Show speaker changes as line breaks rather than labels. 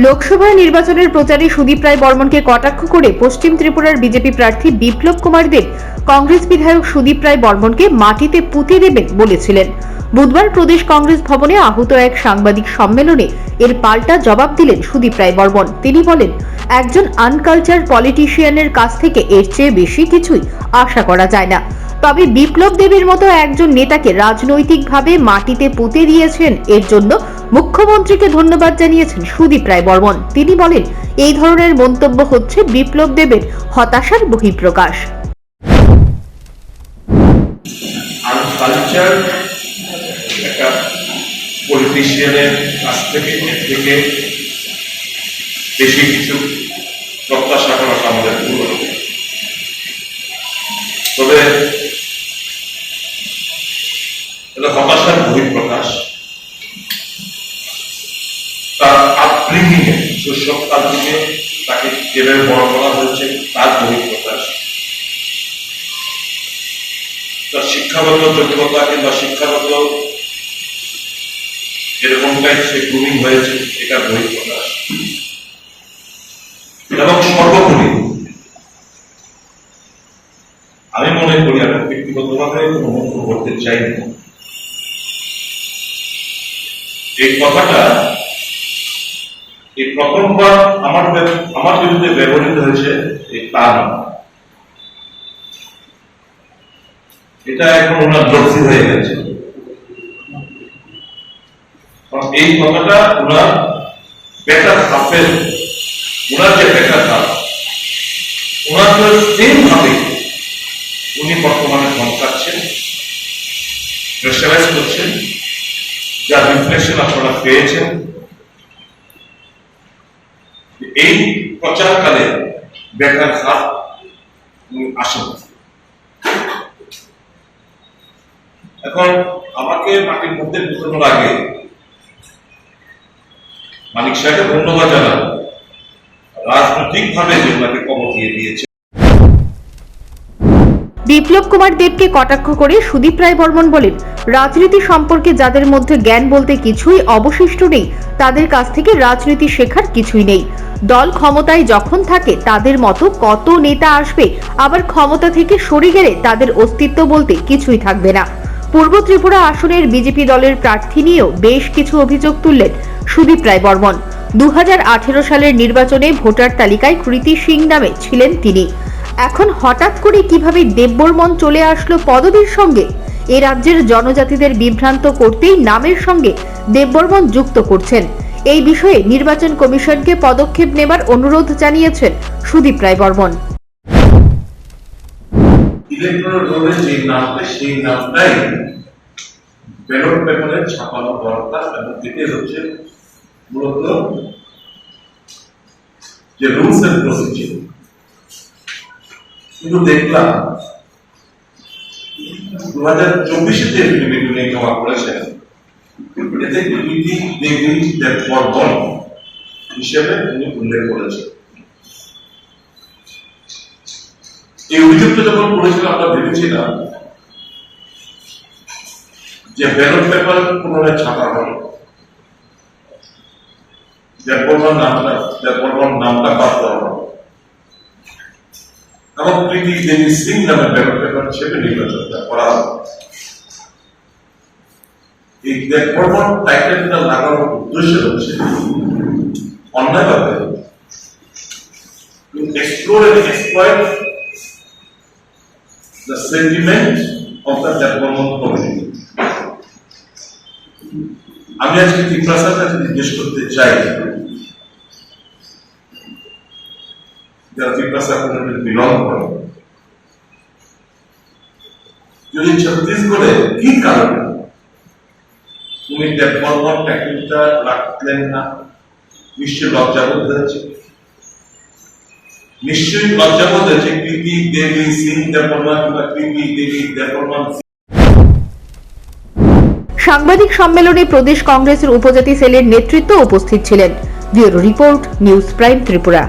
লোকসভা নির্বাচনের প্রচারে সুদীপ রায় বর্মনকে কটাক্ষ করে পশ্চিম ত্রিপুরার বিজেপি প্রার্থী বিপ্লব কুমার দেব কংগ্রেস বিধায়ক সুদীপ রায় বর্মনকে মাটিতে পুঁতে দেবেন বলেছিলেন। বুধবার প্রদেশ কংগ্রেস ভবনে আহুত এক সাংবাদিক সম্মেলনে এর পাল্টা জবাব দিলেন সুদীপ রায় বর্মন। তিনি বলেন, একজন আনকালচার পলিটিশিয়ানের কাছ থেকে এর চেয়ে বেশি কিছুই আশা করা যায় না। তবে বিপ্লব দেবের মতো একজন নেতাকে রাজনৈতিকভাবে মাটিতে পুঁতে দিয়েছেন, এর জন্য মুখ্যমন্ত্রীকে ধন্যবাদ জানিয়েছেন সুদীপ রায় বর্মন। তিনি বলেন, এই ধরনের মন্তব্য হচ্ছে বিপ্লব দেবের হতাশার বহিঃপ্রকাশ।
আনকালচার একটা পলিটিশিয়ানের কাছ থেকে বেশি কিছু প্রত্যাশা করাটা আমাদের ভুল হবে। তবে এটা হতাশার বহিঃপ্রকাশ, তার আপব্রিঙ্গিং এ শৈশবকাল থেকে তাকে যেভাবে বড় করা হয়েছে তার বহিঃপ্রকাশ, তার শিক্ষাগত যোগ্যতা কিংবা শিক্ষাগত এরকমটাই সে গ্রুমিং হয়েছে এটা বহিঃপ্রকাশ। এবং সর্বোপরি আমি মনে করি, আমি ব্যক্তিগতভাবে কোনো মন্তব্য করতে চাই না, এই কথাটা এই প্রথমবার আমার বিরুদ্ধে ব্যবহৃত হয়েছে এই তা নয়, এটা এখন ওনার লক্ষ্য হয়ে গেছে। এই কথাটা ওনার বেটার হাফের, ওনার যে বেটার হাফ, ওনার তো সেম ভাবে উনি বর্তমানে ধমকাচ্ছেন, প্রেসারাইজ করছেন, যা রিফ্লেকশন আপনারা পেয়েছেন এই প্রচারকালে বেটার হাফ আসেন। এখন আমাকে মাটির মধ্যে ঢুকানোর আগে মানিক সাহেবকে ধন্যবাদ জানান, রাজনৈতিকভাবে যে ওনাকে খবর দিয়ে দিয়েছে।
বিপ্লব কুমার দেবকে কটাক্ষ করে সুদীপ রায় বর্মন বলেন, রাজনীতি সম্পর্কে যাদের মধ্যে জ্ঞান বলতে কিছুই অবশিষ্ট নেই, তাদের কাছ থেকে রাজনীতি শেখার কিছুই নেই। দল ক্ষমতায় যখন থাকে তাদের মতো কত নেতা আসবে, আবার ক্ষমতা থেকে সরে গেলে তাদের অস্তিত্ব বলতে কিছুই থাকবে না। পূর্ব ত্রিপুরা আসনের বিজেপি দলের প্রার্থী নিয়েও বেশ কিছু অভিযোগ তুললেন সুদীপ রায় বর্মন। 2018 সালের নির্বাচনে ভোটার তালিকায় কৃতি সিং নামে ছিলেন তিনি। এখন হঠাৎ করে কিভাবে দেব বর্মন চলে আসলো পদবীর সঙ্গে? এ রাজ্যের জনজাতিদের বিভ্রান্ত করতেই নামের সঙ্গে দেব বর্মন যুক্ত করছেন। এই বিষয়ে নির্বাচন কমিশনকে পদক্ষেপ নেবার অনুরোধ জানিয়েছেন সুদীপ রায় বর্মন।
ইলেকট্রাল রোলে যে নামটা, সেই নামটাই ব্যালট পেপারে ছাপানো দরকার। এবং এটি হচ্ছে মূলত যে রুলস এন্ড প্রসিডিউর। কিন্তু দেখলাম 2024 যে এফিডেভিট জমা করেছেন, এতে কৃতি দেবী দেব বর্মন হিসেবে উনি উল্লেখ করেছেন। এই অভিযোগটা যখন করেছিলাম, আমরা ভেবেছিলাম যে ব্যালট পেপার পুনরায় ছাপা হল, দেববর্মন নামটা বাদ দেওয়া হল এবং কৃতি দেবী সিং নামে ব্যালট পেপার ছেপে নির্বাচনটা করা হল। এই দেববর্মন টাইটেলটা লাগানোর উদ্দেশ্য হচ্ছে অন্যায়ভাবে explore and exploit the sentiment of the Development community. আমি আজকে ত্রিপুরার কাছে জিজ্ঞেস করতে চাই, যারা ত্রিপুরা কমিউনিটি বিলং করে, যদি ছত্তিশগড়ে কি কারণে উনি ডেভেলপমেন্ট ট্যাক্টিকটা রাখলেন না, নিশ্চয়ই লজ্জাবোধ হয়েছে। নিশ্চয়ই লজ্জাবোধ হয়েছে কৃতি দেবী সিং ডেভেলপমেন্ট বা কৃতি দেবী ডেভেলপমেন্ট।
সাংবাদিক সম্মেলনে প্রদেশ কংগ্রেসের উপজাতি সেলের নেতৃত্ব উপস্থিত ছিলেন। Bureau report, news prime Tripura.